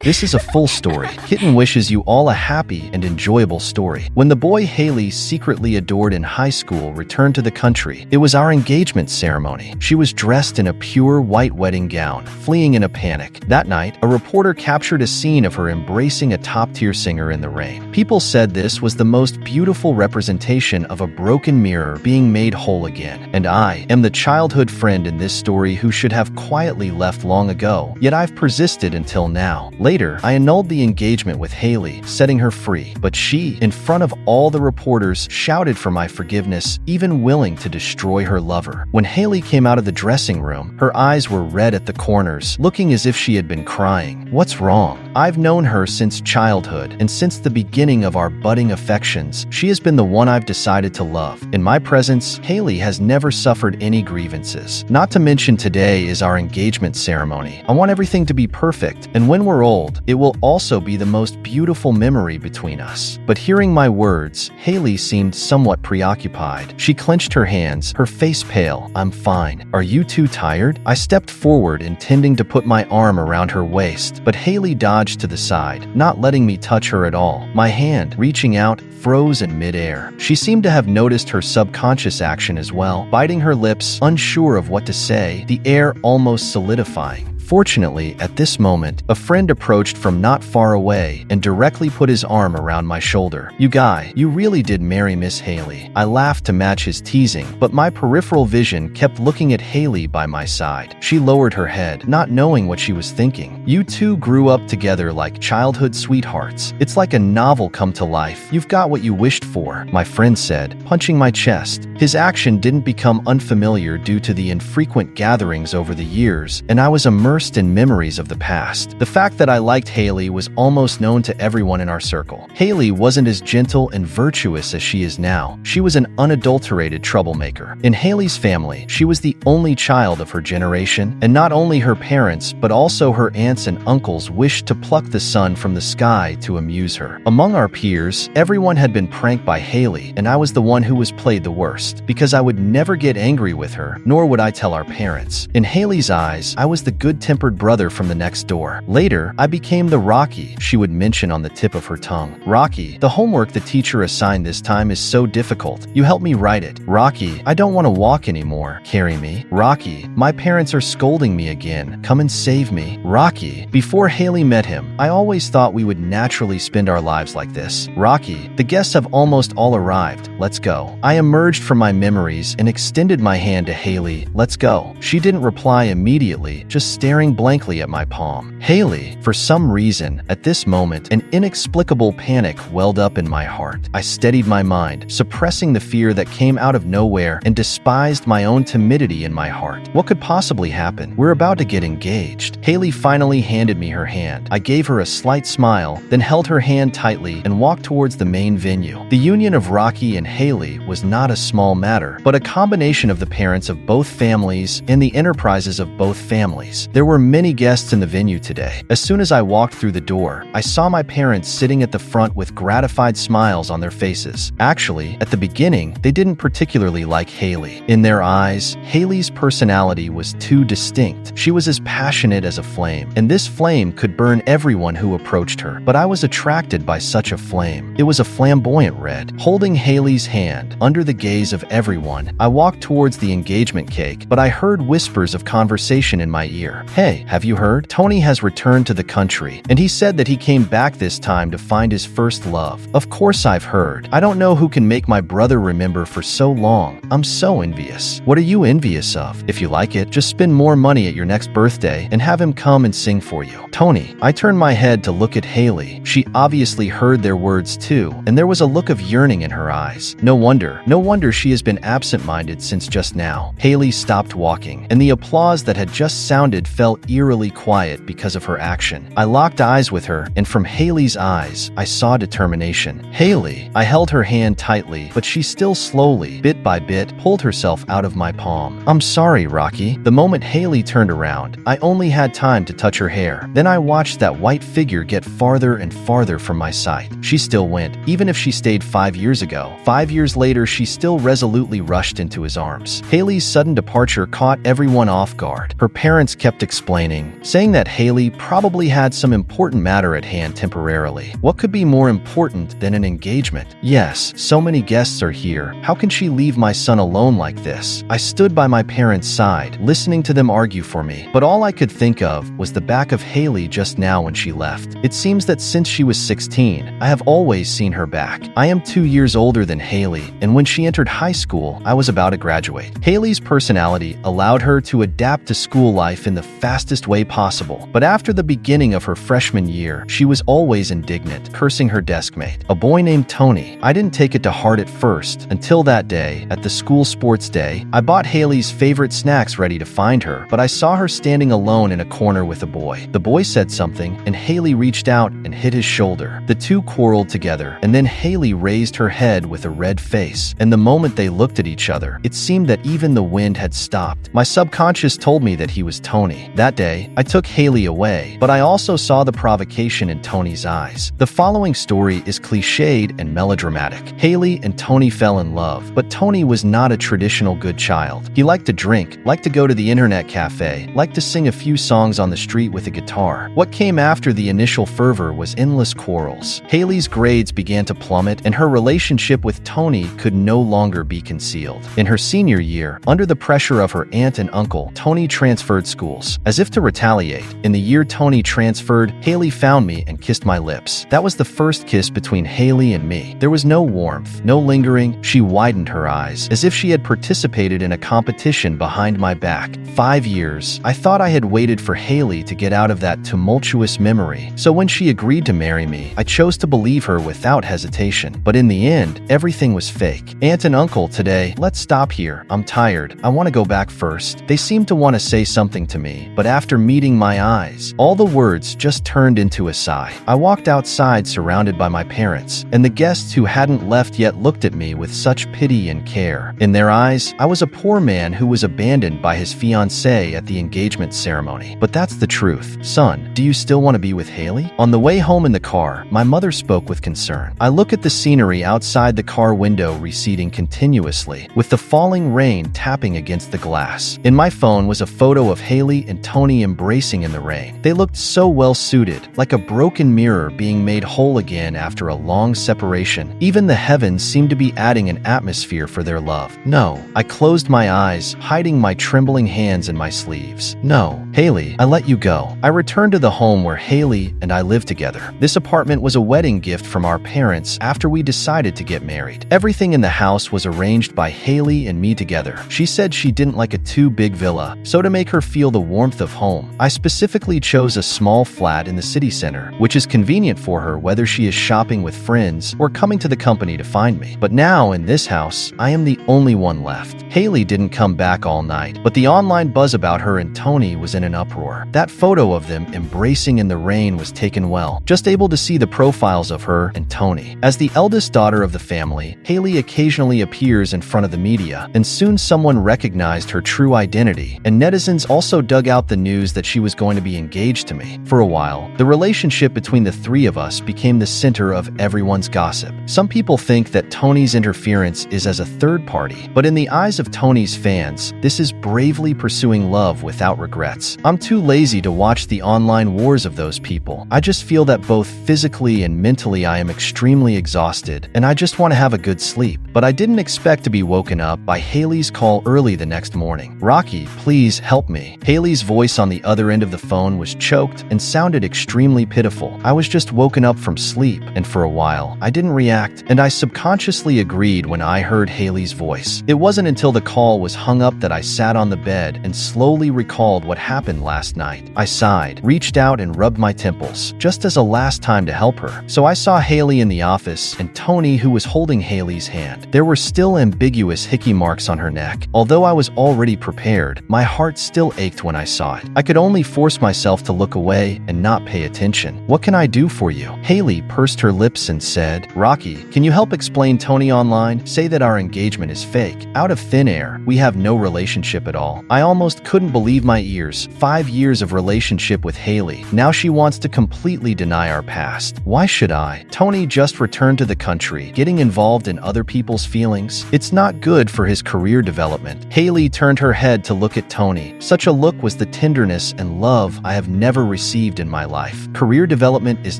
This is a full story. Kitten wishes you all a happy and enjoyable story. When the boy Hailey secretly adored in high school returned to the country, it was our engagement ceremony. She was dressed in a pure white wedding gown, fleeing in a panic. That night, a reporter captured a scene of her embracing a top-tier singer in the rain. People said this was the most beautiful representation of a broken mirror being made whole again. And I am the childhood friend in this story who should have quietly left long ago, yet I've persisted until now. Later, I annulled the engagement with Hailey, setting her free, but she, in front of all the reporters, shouted for my forgiveness, even willing to destroy her lover. When Hailey came out of the dressing room, her eyes were red at the corners, looking as if she had been crying. What's wrong? I've known her since childhood, and since the beginning of our budding affections, she has been the one I've decided to love. In my presence, Hailey has never suffered any grievances. Not to mention today is our engagement ceremony. I want everything to be perfect, and when we're old, it will also be the most beautiful memory between us. But hearing my words, Hailey seemed somewhat preoccupied. She clenched her hands, her face pale. "I'm fine. Are you too tired?" I stepped forward, intending to put my arm around her waist, but Hailey dodged to the side, not letting me touch her at all. My hand, reaching out, froze in midair. She seemed to have noticed her subconscious action as well, biting her lips, unsure of what to say, the air almost solidifying. Fortunately, at this moment, a friend approached from not far away and directly put his arm around my shoulder. "You guy, you really did marry Miss Hailey." I laughed to match his teasing, but my peripheral vision kept looking at Hailey by my side. She lowered her head, not knowing what she was thinking. "You two grew up together like childhood sweethearts. It's like a novel come to life. You've got what you wished for," my friend said, punching my chest. His action didn't become unfamiliar due to the infrequent gatherings over the years, and I was immersed in memories of the past. The fact that I liked Hailey was almost known to everyone in our circle. Hailey wasn't as gentle and virtuous as she is now. She was an unadulterated troublemaker. In Hailey's family, she was the only child of her generation, and not only her parents, but also her aunts and uncles wished to pluck the sun from the sky to amuse her. Among our peers, everyone had been pranked by Hailey, and I was the one who was played the worst, because I would never get angry with her, nor would I tell our parents. In Hailey's eyes, I was the good-tempered brother from the next door. Later, I became the Rocky she would mention on the tip of her tongue. "Rocky, the homework the teacher assigned this time is so difficult. You help me write it." "Rocky, I don't want to walk anymore. Carry me." "Rocky, my parents are scolding me again. Come and save me." "Rocky." Before Hailey met him, I always thought we would naturally spend our lives like this. "Rocky, the guests have almost all arrived. Let's go." I emerged from my memories and extended my hand to Hailey. "Let's go." She didn't reply immediately, just staring blankly at my palm. Hailey, for some reason, at this moment, an inexplicable panic welled up in my heart. I steadied my mind, suppressing the fear that came out of nowhere, and despised my own timidity in my heart. What could possibly happen? We're about to get engaged. Hailey finally handed me her hand. I gave her a slight smile, then held her hand tightly and walked towards the main venue. The union of Rocky and Hailey was not a small matter, but a combination of the parents of both families and the enterprises of both families. There were many guests in the venue today. As soon as I walked through the door, I saw my parents sitting at the front with gratified smiles on their faces. Actually, at the beginning, they didn't particularly like Hailey. In their eyes, Hailey's personality was too distinct. She was as passionate as a flame, and this flame could burn everyone who approached her. But I was attracted by such a flame. It was a flamboyant red. Holding Hailey's hand, under the gaze of everyone, I walked towards the engagement cake, but I heard whispers of conversation in my ear. "Hey, have you heard? Tony has returned to the country, and he said that he came back this time to find his first love." "Of course I've heard. I don't know who can make my brother remember for so long. I'm so envious." "What are you envious of? If you like it, just spend more money at your next birthday and have him come and sing for you." "Tony." I turned my head to look at Hailey. She obviously heard their words too, and there was a look of yearning in her eyes. No wonder she has been absent-minded since just now. Hailey stopped walking, and the applause that had just sounded fell eerily quiet because of her action. I locked eyes with her, and from Hailey's eyes, I saw determination. "Hailey." I held her hand tightly, but she still slowly, bit by bit, pulled herself out of my palm. "I'm sorry, Rocky." The moment Hailey turned around, I only had time to touch her hair. Then I watched that white figure get farther and farther from my sight. She still went, even if she stayed 5 years ago. 5 years later, she still resolutely rushed into his arms. Hailey's sudden departure caught everyone off guard. Her parents kept explaining, saying that Hailey probably had some important matter at hand temporarily. What could be more important than an engagement? Yes, so many guests are here. How can she leave my son alone like this? I stood by my parents' side, listening to them argue for me, but all I could think of was the back of Hailey just now when she left. It seems that since she was 16, I have always seen her back. I am 2 years older than Hailey, and when she entered high school, I was about to graduate. Hailey's personality allowed her to adapt to school life in the fastest way possible, but after the beginning of her freshman year, she was always indignant, cursing her deskmate, a boy named Tony. I didn't take it to heart at first, until that day, at the school sports day. I bought Hailey's favorite snacks ready to find her, but I saw her standing alone in a corner with a boy. The boy said something, and Hailey reached out and hit his shoulder. The two quarreled together, and then Hailey raised her head with a red face, and the moment they looked at each other, it seemed that even the wind had stopped. My subconscious told me that he was Tony. That day, I took Hailey away, but I also saw the provocation in Tony's eyes. The following story is cliched and melodramatic. Hailey and Tony fell in love, but Tony was not a traditional good child. He liked to drink, liked to go to the internet cafe, liked to sing a few songs on the street with a guitar. What came after the initial fervor was endless quarrels. Hailey's grades began to plummet, and her relationship with Tony could no longer be concealed. In her senior year, under the pressure of her aunt and uncle, Tony transferred schools. As if to retaliate, in the year Tony transferred, Hailey found me and kissed my lips. That was the first kiss between Hailey and me. There was no warmth, no lingering. She widened her eyes, as if she had participated in a competition behind my back. 5 years. I thought I had waited for Hailey to get out of that tumultuous memory. So when she agreed to marry me, I chose to believe her without hesitation. But in the end, everything was fake. Aunt and uncle, today, let's stop here. I'm tired. I want to go back first. They seemed to want to say something to me, but after meeting my eyes, all the words just turned into a sigh. I walked outside surrounded by my parents, and the guests who hadn't left yet looked at me with such pity and care. In their eyes, I was a poor man who was abandoned by his fiancée at the engagement ceremony. But that's the truth. Son, do you still want to be with Hailey? On the way home in the car, my mother spoke with concern. I look at the scenery outside the car window receding continuously, with the falling rain tapping against the glass. In my phone was a photo of Hailey and Tony embracing in the rain. They looked so well suited, like a broken mirror being made whole again after a long separation. Even the heavens seemed to be adding an atmosphere for their love. No, I closed my eyes, hiding my trembling hands in my sleeves. No, Hailey, I let you go. I returned to the home where Hailey and I lived together. This apartment was a wedding gift from our parents after we decided to get married. Everything in the house was arranged by Hailey and me together. She said she didn't like a too big villa, so to make her feel the warmth of home, I specifically chose a small flat in the city center, which is convenient for her whether she is shopping with friends or coming to the company to find me. But now, in this house, I am the only one left. Hailey didn't come back all night, but the online buzz about her and Tony was in an uproar. That photo of them embracing in the rain was taken well, just able to see the profiles of her and Tony. As the eldest daughter of the family, Hailey occasionally appears in front of the media, and soon someone recognized her true identity, and netizens also dug out the news that she was going to be engaged to me. For a while, the relationship between the three of us became the center of everyone's gossip. Some people think that Tony's interference is as a third party, but in the eyes of Tony's fans, this is bravely pursuing love without regrets. I'm too lazy to watch the online wars of those people. I just feel that both physically and mentally I am extremely exhausted, and I just want to have a good sleep. But I didn't expect to be woken up by Hailey's call early the next morning. "Rocky, please help me." Hailey's voice on the other end of the phone was choked and sounded extremely pitiful. I was just woken up from sleep, and for a while, I didn't react, and I subconsciously agreed when I heard Hailey's voice. It wasn't until the call was hung up that I sat on the bed and slowly recalled what happened last night. I sighed, reached out and rubbed my temples, just as a last time to help her. So I saw Hailey in the office, and Tony, who was holding Hailey's hand. There were still ambiguous hickey marks on her neck. Although I was already prepared, my heart still ached when I saw it. I could only force myself to look away and not pay attention. "What can I do for you?" Hailey pursed her lips and said, "Rocky, can you help explain Tony online? Say that our engagement is fake. Out of thin air. We have no relationship at all." I almost couldn't believe my ears. 5 years of relationship with Hailey. Now she wants to completely deny our past. Why should I? Tony just returned to the country. Getting involved in other people's feelings? It's not good for his career development. Hailey turned her head to look at Tony. Such a look was the tenderness and love I have never received in my life. Career development is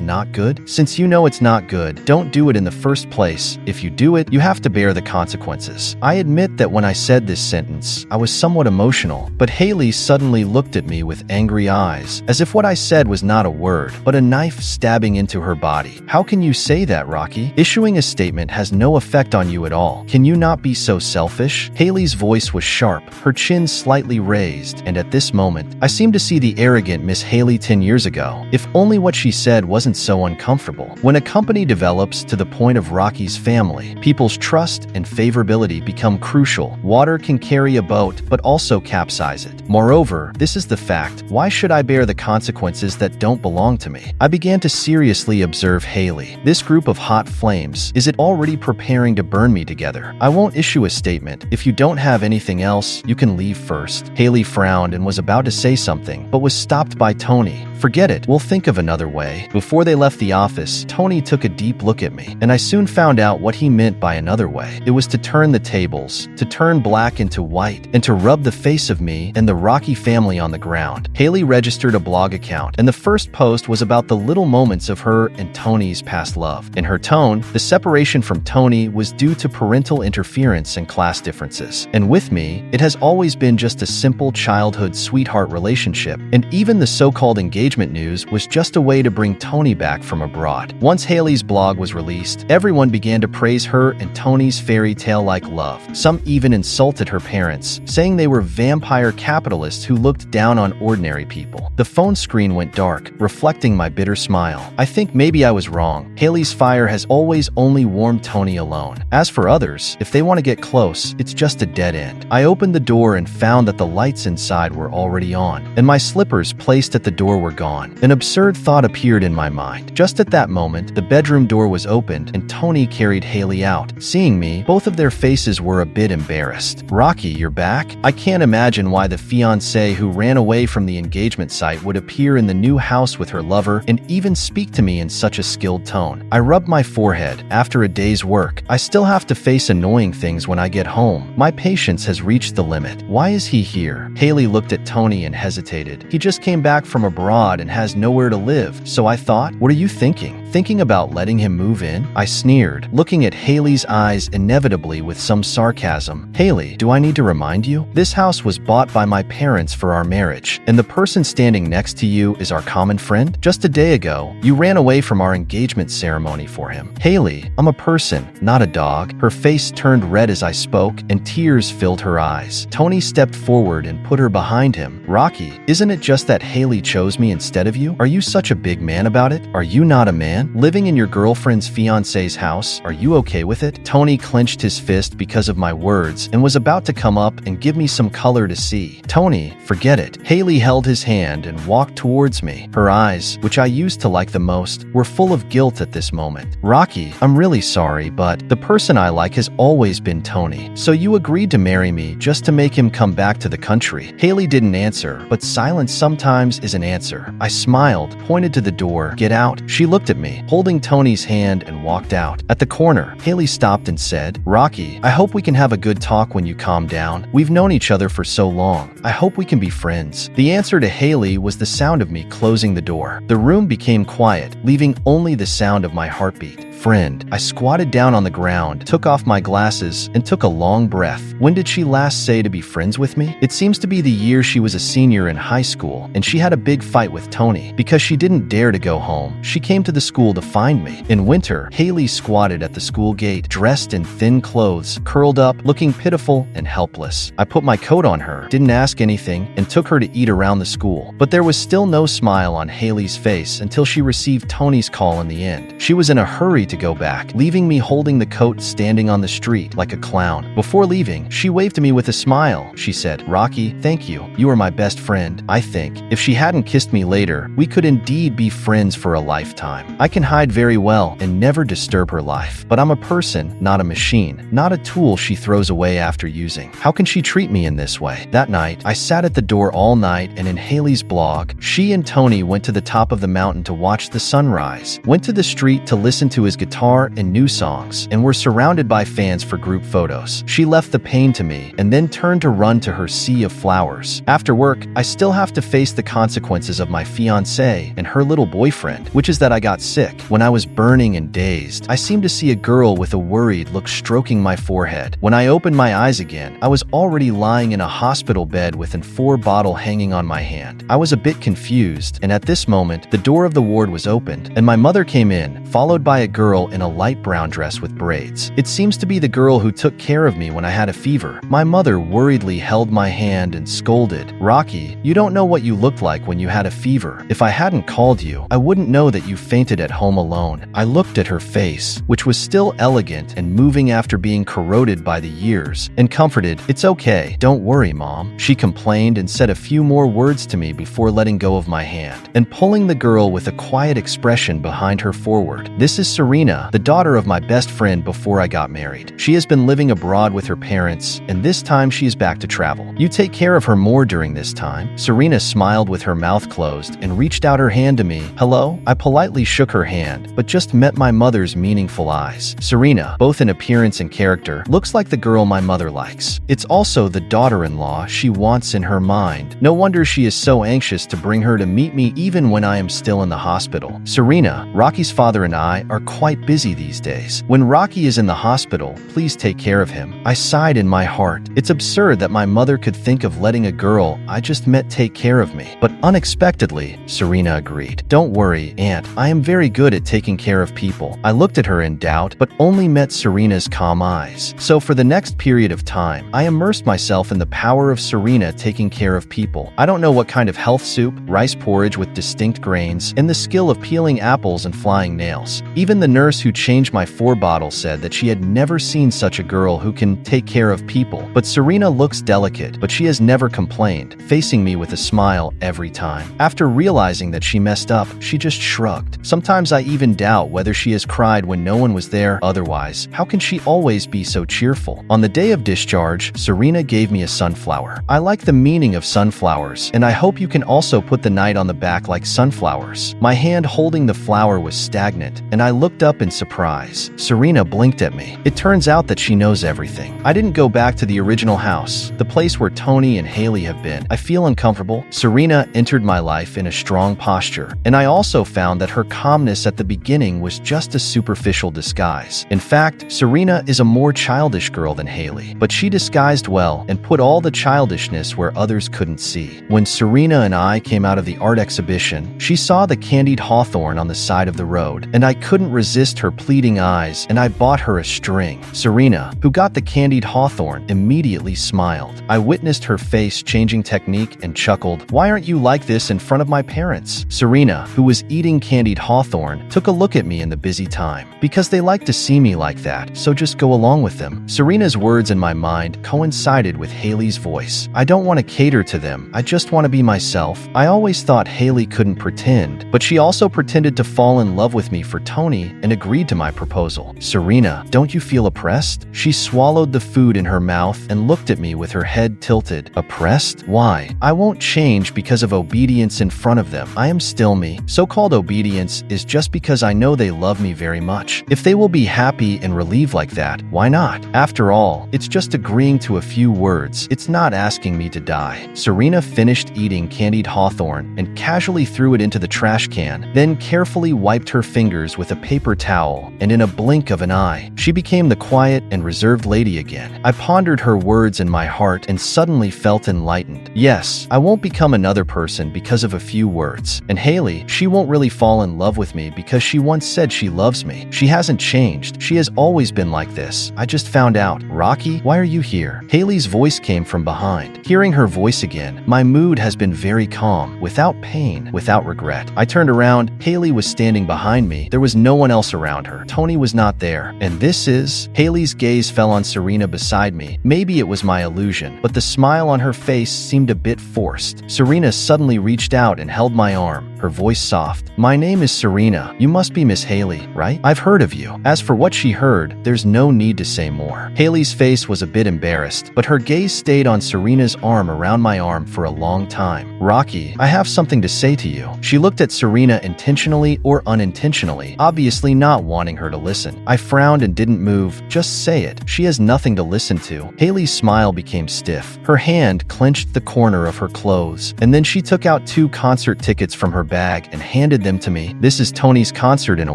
not good? Since you know it's not good, don't do it in the first place. If you do it, you have to bear the consequences. I admit that when I said this sentence, I was somewhat emotional, but Hailey suddenly looked at me with angry eyes, as if what I said was not a word, but a knife stabbing into her body. How can you say that, Rocky? Issuing a statement has no effect on you at all. Can you not be so selfish? Hailey's voice was sharp, her chin slightly raised, and at this moment, I seemed to see the arrogant Miss Hailey 10 years ago. If only what she said wasn't so uncomfortable. When a company develops to the point of Rocky's family, people's trust and favorability become crucial. Water can carry a boat, but also capsize it. Moreover, this is the fact. Why should I bear the consequences that don't belong to me? I began to seriously observe Hailey. This group of hot flames, is it already preparing to burn me together? I won't issue a statement. If you don't have anything else, you can leave first. Hailey frowned and was about to say something, but was stopped by Tony. Forget it, we'll think of another way. Before they left the office, Tony took a deep look at me, and I soon found out what he meant by another way. It was to turn the tables, to turn black into white, and to rub the face of me and the Rocky family on the ground. Hailey registered a blog account, and the first post was about the little moments of her and Tony's past love. In her tone, the separation from Tony was due to parental interference and class differences. And with me, it has always been just a simple childhood sweetheart relationship, and even the so-called engagement news was just a way to bring Tony back from abroad. Once Hailey's blog was released, everyone began to praise her and Tony's fairy tale-like love. Some even insulted her parents, saying they were vampire capitalists who looked down on ordinary people. The phone screen went dark, reflecting my bitter smile. I think maybe I was wrong. Hailey's fire has always only warmed Tony alone. As for others, if they want to get close, it's just a dead end. I opened the door and found that the lights inside were already on, and my slippers placed at the door were gone. An absurd thought appeared in my mind. Just at that moment, the bedroom door was opened and Tony carried Hailey out. Seeing me, both of their faces were a bit embarrassed. Rocky, you're back? I can't imagine why the fiancée who ran away from the engagement site would appear in the new house with her lover and even speak to me in such a skilled tone. I rubbed my forehead. After a day's work, I still have to face annoying things when I get home. My patience has reached the limit. Why is he here? Hailey looked at Tony and hesitated. He just came back from abroad and has nowhere to live, so I thought, what are you thinking? Thinking about letting him move in? I sneered, looking at Hailey's eyes inevitably with some sarcasm. Hailey, do I need to remind you? This house was bought by my parents for our marriage, and the person standing next to you is our common friend? Just a day ago, you ran away from our engagement ceremony for him. Hailey, I'm a person, not a dog. Her face turned red as I spoke, and tears filled her eyes. Tony stepped forward and put her behind him. Rocky, isn't it just that Hailey chose me instead of you? Are you such a big man about it? Are you not a man? Living in your girlfriend's fiancé's house, are you okay with it? Tony clenched his fist because of my words and was about to come up and give me some color to see. Tony, forget it. Hailey held his hand and walked towards me. Her eyes, which I used to like the most, were full of guilt at this moment. Rocky, I'm really sorry, but the person I like has always been Tony. So you agreed to marry me just to make him come back to the country. Hailey didn't answer, but silence sometimes is an answer. I smiled, pointed to the door. Get out. She looked at me, holding Tony's hand, and walked out. At the corner, Hailey stopped and said, Rocky, I hope we can have a good talk when you calm down. We've known each other for so long. I hope we can be friends. The answer to Hailey was the sound of me closing the door. The room became quiet, leaving only the sound of my heartbeat. Friend. I squatted down on the ground, took off my glasses, and took a long breath. When did she last say to be friends with me? It seems to be the year she was a senior in high school, and she had a big fight with Tony. Because she didn't dare to go home, she came to the school to find me. In winter, Hailey squatted at the school gate, dressed in thin clothes, curled up, looking pitiful and helpless. I put my coat on her, didn't ask anything, and took her to eat around the school. But there was still no smile on Hailey's face until she received Tony's call in the end. She was in a hurry to go back, leaving me holding the coat standing on the street like a clown. Before leaving, she waved to me with a smile. She said, Rocky, thank you. You are my best friend, I think. If she hadn't kissed me later, we could indeed be friends for a lifetime. I can hide very well and never disturb her life. But I'm a person, not a machine, not a tool she throws away after using. How can she treat me in this way? That night, I sat at the door all night, and in Hailey's blog, she and Tony went to the top of the mountain to watch the sunrise, went to the street to listen to his guitar and new songs, and were surrounded by fans for group photos. She left the pain to me and then turned to run to her sea of flowers. After work, I still have to face the consequences of my fiancée and her little boyfriend, which is that I got sick. When I was burning and dazed, I seemed to see a girl with a worried look stroking my forehead. When I opened my eyes again, I was already lying in a hospital bed with an 4 bottle hanging on my hand. I was a bit confused, and at this moment, the door of the ward was opened, and my mother came in, followed by a girl in a light brown dress with braids. It seems to be the girl who took care of me when I had a fever. My mother worriedly held my hand and scolded, "Rocky, you don't know what you looked like when you had a fever. If I hadn't called you, I wouldn't know that you fainted at home alone." I looked at her face, which was still elegant and moving after being corroded by the years, and comforted, "It's okay, don't worry, Mom." She complained and said a few more words to me before letting go of my hand and pulling the girl with a quiet expression behind her forward. "This is Serena, the daughter of my best friend before I got married. She has been living abroad with her parents, and this time she is back to travel. You take care of her more during this time." Serena smiled with her mouth closed and reached out her hand to me. "Hello?" I politely shook her hand, but just met my mother's meaningful eyes. Serena, both in appearance and character, looks like the girl my mother likes. It's also the daughter-in-law she wants in her mind. No wonder she is so anxious to bring her to meet me even when I am still in the hospital. Serena, Rocky's father and I are quite busy these days. When Rocky is in the hospital, please take care of him. I sighed in my heart. It's absurd that my mother could think of letting a girl I just met take care of me. But unexpectedly, Serena agreed. "Don't worry, Aunt. I am very good at taking care of people." I looked at her in doubt, but only met Serena's calm eyes. So for the next period of time, I immersed myself in the power of Serena taking care of people. I don't know what kind of health soup, rice porridge with distinct grains, and the skill of peeling apples and flying nails. Even the nurse who changed my 4 bottle said that she had never seen such a girl who can take care of people. But Serena looks delicate, but she has never complained, facing me with a smile every time. After realizing that she messed up, she just shrugged. Sometimes I even doubt whether she has cried when no one was there. Otherwise, how can she always be so cheerful? On the day of discharge, Serena gave me a sunflower. I like the meaning of sunflowers, and I hope you can also put the night on the back like sunflowers. My hand holding the flower was stagnant, and I looked up in surprise. Serena blinked at me. It turns out that she knows everything. I didn't go back to the original house, the place where Tony and Hailey have been. I feel uncomfortable. Serena entered my life in a strong posture, and I also found that her calmness at the beginning was just a superficial disguise. In fact, Serena is a more childish girl than Hailey, but she disguised well and put all the childishness where others couldn't see. When Serena and I came out of the art exhibition, she saw the candied hawthorn on the side of the road, and I couldn't resist her pleading eyes, and I bought her a string. Serena, who got the candied hawthorn, immediately smiled. I witnessed her face changing technique and chuckled, "Why aren't you like this in front of my parents?" Serena, who was eating candied hawthorn, took a look at me in the busy time. "Because they like to see me like that, so just go along with them." Serena's words in my mind coincided with Hailey's voice. "I don't want to cater to them, I just want to be myself." I always thought Hailey couldn't pretend, but she also pretended to fall in love with me for Tony and agreed to my proposal. "Serena, don't you feel oppressed?" She swallowed the food in her mouth and looked at me with her head tilted. "Oppressed? Why? I won't change because of obedience in front of them. I am still me. So-called obedience is just because I know they love me very much. If they will be happy and relieved like that, why not? After all, it's just agreeing to a few words. It's not asking me to die." Serena finished eating candied hawthorn and casually threw it into the trash can, then carefully wiped her fingers with a paper towel, and in a blink of an eye, she became the quiet and reserved lady again. I pondered her words in my heart and suddenly felt enlightened. Yes, I won't become another person because of a few words. And Hailey, she won't really fall in love with me because she once said she loves me. She hasn't changed. She has always been like this. I just found out. "Rocky, why are you here?" Hailey's voice came from behind. Hearing her voice again, my mood has been very calm, without pain, without regret. I turned around. Hailey was standing behind me. There was no one else around her. Tony was not there. "And this is?" Hailey's gaze fell on Serena beside me. Maybe it was my illusion, but the smile on her face seemed a bit forced. Serena suddenly reached out and held my arm. her voice soft. "My name is Serena. You must be Miss Hailey, right? I've heard of you." As for what she heard, there's no need to say more. Hailey's face was a bit embarrassed, but her gaze stayed on Serena's arm around my arm for a long time. "Rocky, I have something to say to you." She looked at Serena intentionally or unintentionally, obviously not wanting her to listen. I frowned and didn't move. "Just say it. She has nothing to listen to." Hailey's smile became stiff. Her hand clenched the corner of her clothes, and then she took out 2 concert tickets from her bag and handed them to me. "This is Tony's concert in a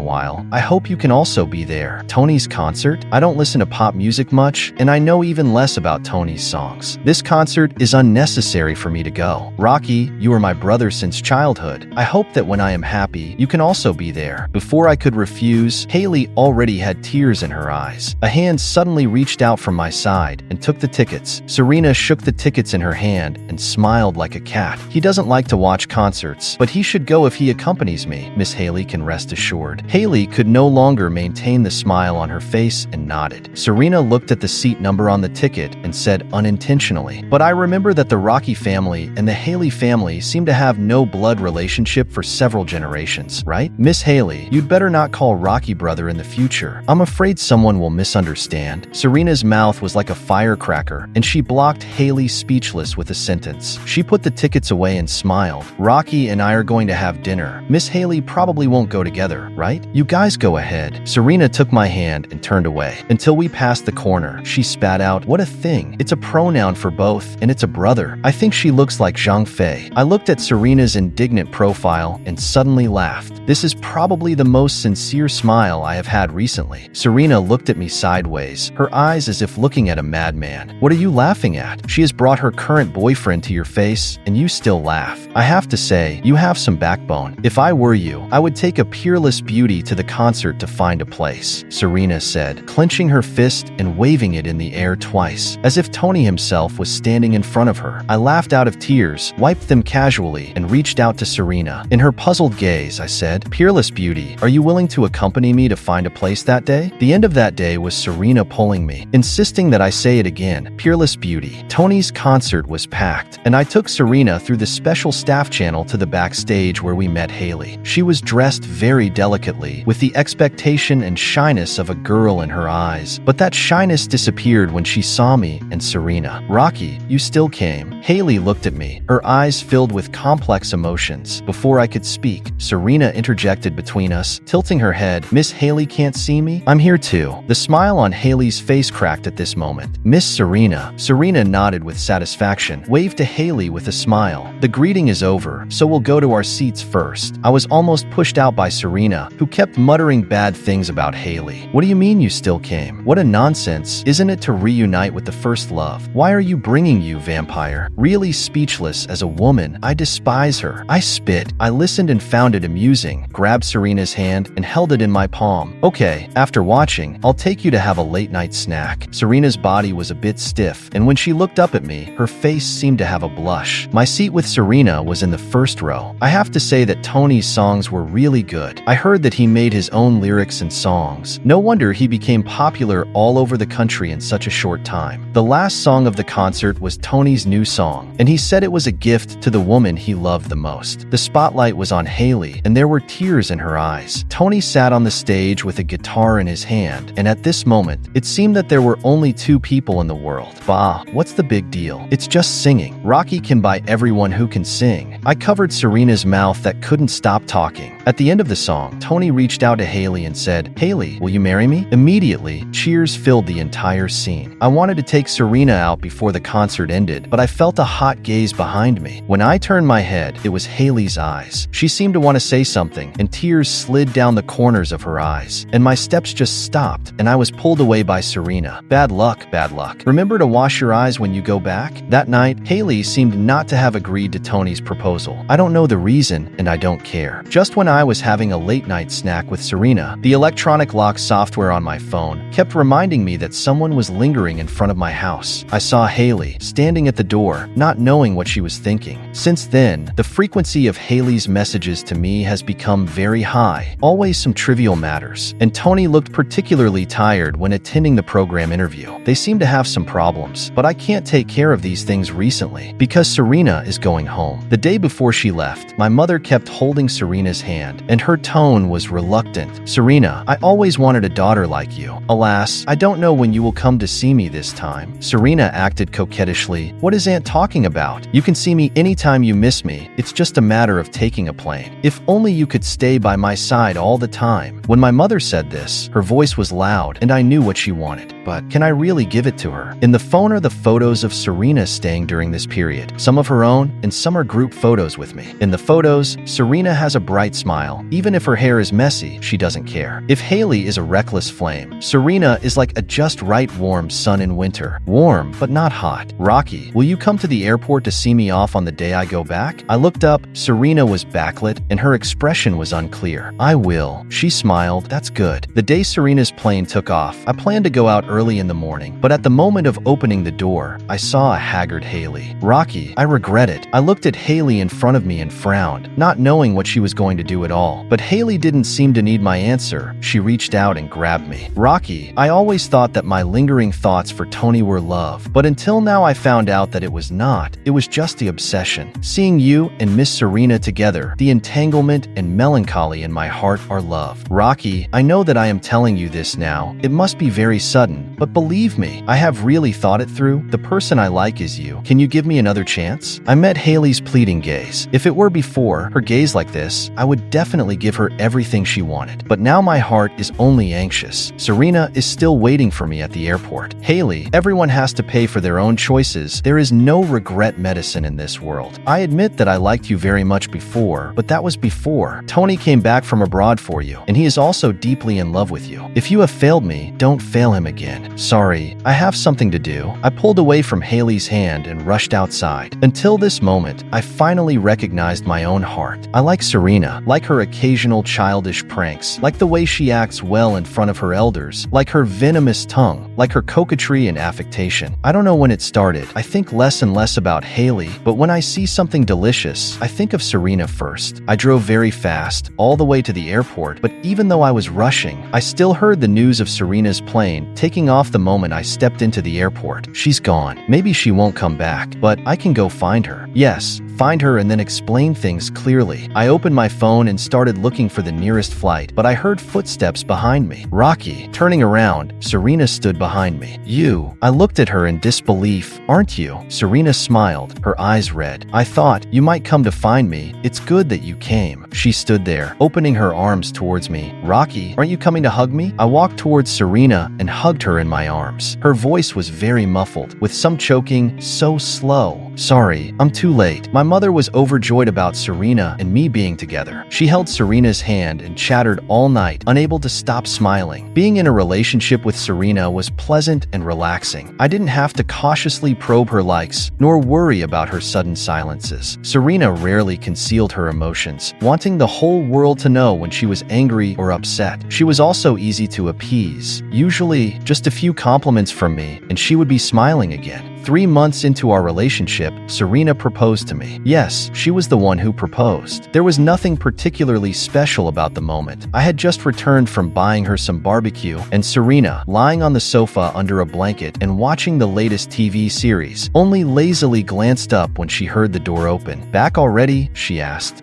while. I hope you can also be there." "Tony's concert? I don't listen to pop music much, and I know even less about Tony's songs. This concert is unnecessary for me to go." "Rocky, you are my brother since childhood. I hope that when I am happy, you can also be there." Before I could refuse, Hailey already had tears in her eyes. A hand suddenly reached out from my side and took the tickets. Serena shook the tickets in her hand and smiled like a cat. "He doesn't like to watch concerts, but he should go if he accompanies me, Miss Hailey can rest assured." Hailey could no longer maintain the smile on her face and nodded. Serena looked at the seat number on the ticket and said unintentionally, "But I remember that the Rocky family and the Hailey family seem to have no blood relationship for several generations, right? Miss Hailey, you'd better not call Rocky brother in the future. I'm afraid someone will misunderstand." Serena's mouth was like a firecracker, and she blocked Hailey speechless with a sentence. She put the tickets away and smiled. "Rocky and I are going to have dinner. Miss Hailey probably won't go together, right? You guys go ahead." Serena took my hand and turned away. Until we passed the corner, she spat out, "What a thing. It's a pronoun for both, and it's a brother. I think she looks like Zhang Fei." I looked at Serena's indignant profile and suddenly laughed. This is probably the most sincere smile I have had recently. Serena looked at me sideways, her eyes as if looking at a madman. "What are you laughing at? She has brought her current boyfriend to your face, and you still laugh. I have to say, you have some backbone. If I were you, I would take a peerless beauty to the concert to find a place," Serena said, clenching her fist and waving it in the air twice, as if Tony himself was standing in front of her. I laughed out of tears, wiped them casually, and reached out to Serena. In her puzzled gaze, I said, "Peerless beauty, are you willing to accompany me to find a place that day?" The end of that day was Serena pulling me, insisting that I say it again, "Peerless beauty." Tony's concert was packed, and I took Serena through the special staff channel to the backstage where we met Hailey. She was dressed very delicately, with the expectation and shyness of a girl in her eyes, but that shyness disappeared when she saw me and Serena. "Rocky, you still came." Hailey looked at me, her eyes filled with complex emotions. Before I could speak, Serena interjected between us, tilting her head. "Miss Hailey can't see me? I'm here too." The smile on Hailey's face cracked at this moment. "Miss Serena." Serena nodded with satisfaction, waved to Hailey with a smile. "The greeting is over, so we'll go to our seats first." I was almost pushed out by Serena, who kept muttering bad things about Hailey. "What do you mean you still came? What a nonsense. Isn't it to reunite with the first love? Why are you bringing you, vampire?" Really speechless as a woman, I despise her. I spit. I listened and found it amusing, grabbed Serena's hand and held it in my palm. "Okay, after watching, I'll take you to have a late-night snack." Serena's body was a bit stiff, and when she looked up at me, her face seemed to have a blush. My seat with Serena was in the first row. I have to say that Tony's songs were really good. I heard that he made his own lyrics and songs. No wonder he became popular all over the country in such a short time. The last song of the concert was Tony's new song, and he said it was a gift to the woman he loved the most. The spotlight was on Hailey, and there were tears in her eyes. Tony sat on the stage with a guitar in his hand, and at this moment, it seemed that there were only 2 people in the world. Bah, what's the big deal? It's just singing. Rocky can buy everyone who can sing. I covered Serena's mouth that couldn't stop talking. At the end of the song, Tony reached out to Hailey and said, "Hailey, will you marry me?" Immediately, cheers filled the entire scene. I wanted to take Serena out before the concert ended, but I felt a hot gaze behind me. When I turned my head, it was Hailey's eyes. She seemed to want to say something, and tears slid down the corners of her eyes, and my steps just stopped, and I was pulled away by Serena. "Bad luck, bad luck. Remember to wash your eyes when you go back?" That night, Hailey seemed not to have agreed to Tony's proposal. I don't know the reason, and I don't care. Just when I was having a late-night snack with Serena, the electronic lock software on my phone kept reminding me that someone was lingering in front of my house. I saw Hailey standing at the door, not knowing what she was thinking. Since then, the frequency of Hailey's messages to me has become very high, always some trivial matters, and Tony looked particularly tired when attending the program interview. They seem to have some problems, but I can't take care of these things recently because Serena is going home. The day before she left, my mother kept holding Serena's hand, and her tone was reluctant. "Serena, I always wanted a daughter like you. Alas, I don't know when you will come to see me this time." Serena acted coquettishly. "What is Aunt talking about? You can see me anytime you miss me. It's just a matter of taking a plane. If only you could stay by my side all the time." When my mother said this, her voice was loud, and I knew what she wanted. But can I really give it to her? In the phone are the photos of Serena staying during this period. Some of her own, and some are group photos with me. In the photos, Serena has a bright smile. Even if her hair is messy, she doesn't care. If Hailey is a reckless flame, Serena is like a just right warm sun in winter. Warm, but not hot. "Rocky, will you come to the airport to see me off on the day I go back?" I looked up. Serena was backlit, and her expression was unclear. "I will." She smiled. "That's good." The day Serena's plane took off, I planned to go out early in the morning, but at the moment of opening the door, I saw a haggard Hailey. "Rocky, I regret it." I looked at Hailey in front of me and frowned, not knowing what she was going to do at all. But Hailey didn't seem to need my answer. She reached out and grabbed me. "Rocky, I always thought that my lingering thoughts for Tony were love, but until now I found out that it was not. It was just the obsession. Seeing you and Miss Serena together, the entanglement and melancholy in my heart are love. Rocky, I know that I am telling you this now. It must be very sudden, but believe me, I have really thought it through. The person I like is you. Can you give me another chance?" I met Hailey's pleading gaze. If it were before, her gaze like this, I would definitely give her everything she wanted. But now my heart is only anxious. Serena is still waiting for me at the airport. "Hailey, everyone has to pay for their own choices. There is no regret medicine in this world. I admit that I liked you very much before, but that was before. Tony came back from abroad for you, and he is also deeply in love with you. If you have failed me, don't fail him again. Sorry, I have something to do." I pulled away from Hailey's hand and rushed outside. Until this moment, I finally recognized my own heart. I like Serena, like her occasional childish pranks, like the way she acts well in front of her elders, like her venomous tongue, like her coquetry and affectation. I don't know when it started. I think less and less about Hailey, but when I see something delicious, I think of Serena first. I drove very fast, all the way to the airport, but even though I was rushing, I still heard the news of Serena's plane taking off the moment I stepped into the airport. She's gone. Maybe she won't come back, but I can go find her. Yes, find her and then explain things clearly. I opened my phone and started looking for the nearest flight, but I heard footsteps behind me. "Rocky." Turning around, Serena stood behind me. "You?" I looked at her in disbelief. "Aren't you?" Serena smiled, her eyes red. "I thought you might come to find me. It's good that you came." She stood there, opening her arms towards me. "Rocky, aren't you coming to hug me?" I walked towards Serena and hugged her in my arms. Her voice was very muffled, with some choking, so slow. "Sorry, I'm too late." My mother was overjoyed about Serena and me being together. She held Serena's hand and chattered all night, unable to stop smiling. Being in a relationship with Serena was pleasant and relaxing. I didn't have to cautiously probe her likes, nor worry about her sudden silences. Serena rarely concealed her emotions, wanting the whole world to know when she was angry or upset. She was also easy to appease. Usually, just a few compliments from me, and she would be smiling again. 3 months into our relationship, Serena proposed to me. Yes, she was the one who proposed. There was nothing particularly special about the moment. I had just returned from buying her some barbecue, and Serena, lying on the sofa under a blanket and watching the latest TV series, only lazily glanced up when she heard the door open. "Back already?" she asked.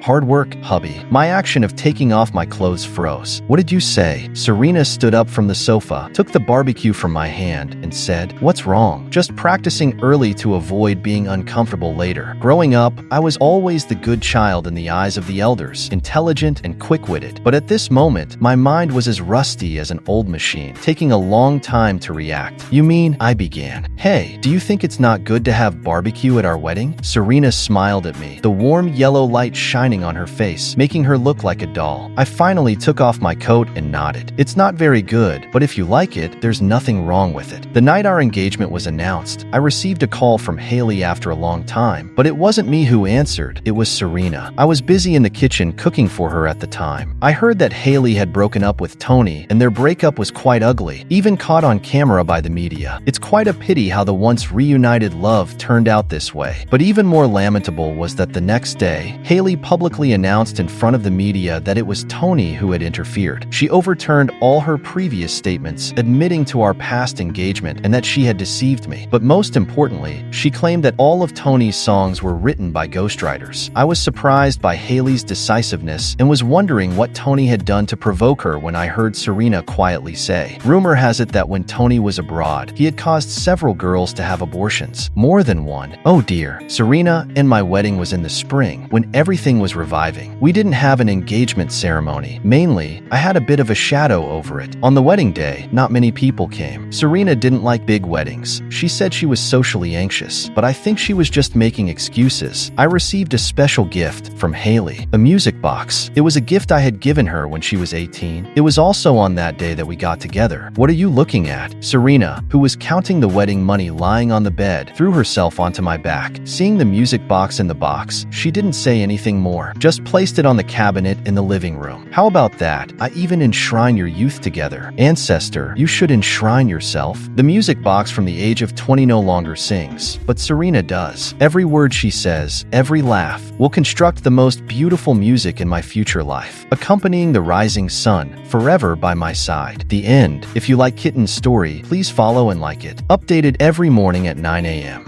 Hard work, hubby." My action of taking off my clothes froze. "What did you say?" Serena stood up from the sofa, took the barbecue from my hand, and said, "What's wrong?" "Just practicing early to avoid being uncomfortable later. Growing up, I was always the good child in the eyes of the elders, intelligent and quick-witted. But at this moment, my mind was as rusty as an old machine, taking a long time to react. "You mean," I began. "Hey, do you think it's not good to have barbecue at our wedding?" Serena smiled at me, the warm yellow light shining on her face, making her look like a doll. I finally took off my coat and nodded. "It's not very good, but if you like it, there's nothing wrong with it." The night our engagement was announced, I received a call from Hailey after a long time, but it wasn't me who answered, it was Serena. I was busy in the kitchen cooking for her at the time. I heard that Hailey had broken up with Tony, and their breakup was quite ugly, even caught on camera by the media. It's quite a pity how the once reunited love turned out this way. But even more lamentable was that the next day, Hailey publicly announced in front of the media that it was Tony who had interfered. She overturned all her previous statements, admitting to our past engagement and that she had deceived me. family. But most importantly, she claimed that all of Tony's songs were written by ghostwriters. I was surprised by Hailey's decisiveness and was wondering what Tony had done to provoke her when I heard Serena quietly say, "Rumor has it that when Tony was abroad, he had caused several girls to have abortions. More than one. Oh dear. Serena, and my wedding was in the spring, when everything was reviving. We didn't have an engagement ceremony. Mainly, I had a bit of a shadow over it. On the wedding day, not many people came. Serena didn't like big weddings. She said she was socially anxious, but I think she was just making excuses. I received a special gift from Hailey, a music box. It was a gift I had given her when she was 18. It was also on that day that we got together. What are you looking at?" Serena, who was counting the wedding money lying on the bed, threw herself onto my back. Seeing the music box in the box, she didn't say anything more, just placed it on the cabinet in the living room. "How about that? I even enshrine your youth together. Ancestor, you should enshrine yourself." The music box from the age of 20 no longer sings, but Serena does. Every word she says, every laugh, will construct the most beautiful music in my future life, accompanying the rising sun, forever by my side. The end. If you like Kitten's story, please follow and like it. Updated every morning at 9 a.m.